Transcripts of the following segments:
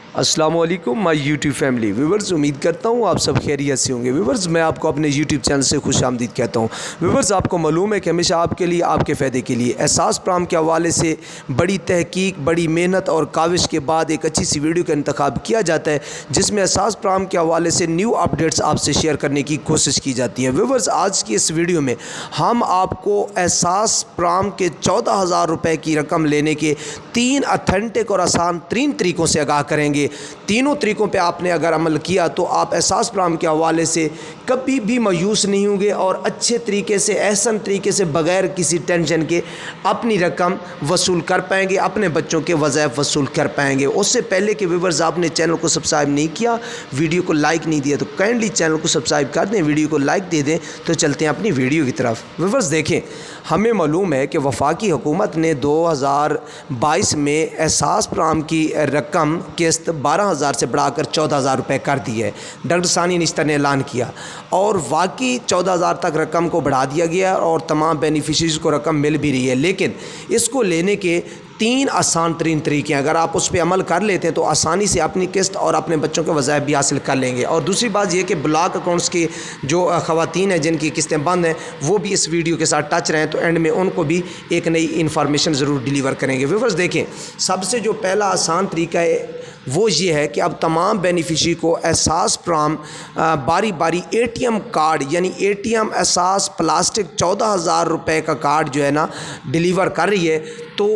अस्सलाम वालेकुम my YouTube family viewers, उम्मीद करता हूँ आप सब खैरियत से होंगे। व्यूवर्स, मैं आपको अपने यूट्यूब चैनल से खुश आमदीद कहता हूँ। व्यूवर्स, आपको मालूम है कि हमेशा आपके लिए, आपके फ़ायदे के लिए एहसास प्राम के हवाले से बड़ी तहकीक, बड़ी मेहनत और काविश के बाद एक अच्छी सी वीडियो का इंतखाब किया जाता है, जिसमें एहसास प्राम के हवाले से न्यू अपडेट्स आपसे शेयर करने की कोशिश की जाती है। व्यूवर्स, आज की इस वीडियो में हम आपको एहसास प्राम के 14,000 रुपये की रकम लेने के 3 ऑथेंटिक और आसान 3 तरीक़ों से आगाह करेंगे। तीनों तरीक़ों पे आपने अगर अमल किया तो आप एहसास प्राम के हवाले से कभी भी मायूस नहीं होंगे और अच्छे तरीके से, एहसन तरीके से, बग़ैर किसी टेंशन के अपनी रकम वसूल कर पाएंगे, अपने बच्चों के वज़ाइफ वसूल कर पाएंगे। उससे पहले कि व्यूवर्स आपने चैनल को सब्सक्राइब नहीं किया, वीडियो को लाइक नहीं दिया, तो काइंडली चैनल को सब्सक्राइब कर दें, वीडियो को लाइक दे दें। तो चलते हैं अपनी वीडियो की तरफ। व्यूवर्स देखें, हमें मालूम है कि वफाकी हुकूमत ने 2022 में एहसास प्राम की रकम किस्त 12,000 से बढ़ाकर 14,000 रुपये कर दी है। डॉक्टर सानी निश्तर ने ऐलान किया और वाकई 14,000 तक रकम को बढ़ा दिया गया और तमाम बेनिफिशरीज को रकम मिल भी रही है। लेकिन इसको लेने के 3 आसान तरीन तरीके हैं। अगर आप उस पर अमल कर लेते हैं तो आसानी से अपनी किस्त और अपने बच्चों के वज़ाइफ भी हासिल कर लेंगे। और दूसरी बात यह कि ब्लॉक अकाउंट्स की जो ख़वातीन हैं जिनकी किस्तें बंद हैं, वो भी इस वीडियो के साथ टच रहें, तो एंड में उनको भी एक नई इन्फॉर्मेशन ज़रूर डिलीवर करेंगे। व्यूअर्स देखें, सबसे जो पहला आसान तरीका है वो ये है कि अब तमाम बेनिफिशरी को एहसास प्राम बारी बारी ATM कार्ड, यानी ATM एहसास प्लास्टिक 14,000 रुपये का कार्ड जो है ना डिलीवर कर रही है। तो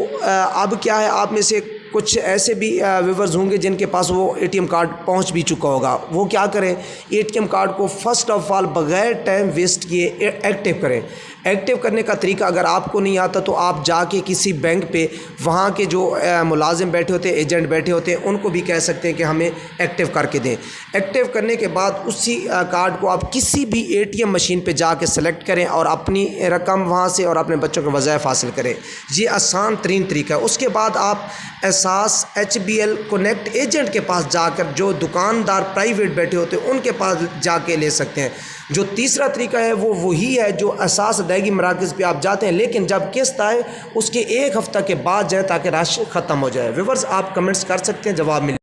अब क्या है, आप में से कुछ ऐसे भी व्यूवर्स होंगे जिनके पास वो ATM कार्ड पहुंच भी चुका होगा। वो क्या करें, ATM कार्ड को फ़र्स्ट ऑफ ऑल बग़ैर टाइम वेस्ट किए एक्टिव करें। एक्टिव करने का तरीका अगर आपको नहीं आता तो आप जाके किसी बैंक पे, वहाँ के जो मुलाजिम बैठे होते हैं, एजेंट बैठे होते हैं, उनको भी कह सकते हैं कि हमें एक्टिव करके दें। एक्टिव करने के बाद उसी कार्ड को आप किसी भी ATM मशीन पे जाके सेलेक्ट करें और अपनी रकम वहाँ से और अपने बच्चों के वज़ाइफ हासिल करें। ये आसान तरीन तरीका है। उसके बाद आप एहसास HBL कनेक्ट एजेंट के पास जाकर, जो दुकानदार प्राइवेट बैठे होते हैं उनके पास जाके ले सकते हैं। जो तीसरा तरीका है वो वही है जो एहसास अदायगी मराकज़ पे आप जाते हैं, लेकिन जब किस्त आए उसके 1 हफ़्ता के बाद जाए ताकि रश ख़त्म हो जाए। व्यूअर्स, आप कमेंट्स कर सकते हैं, जवाब मिले।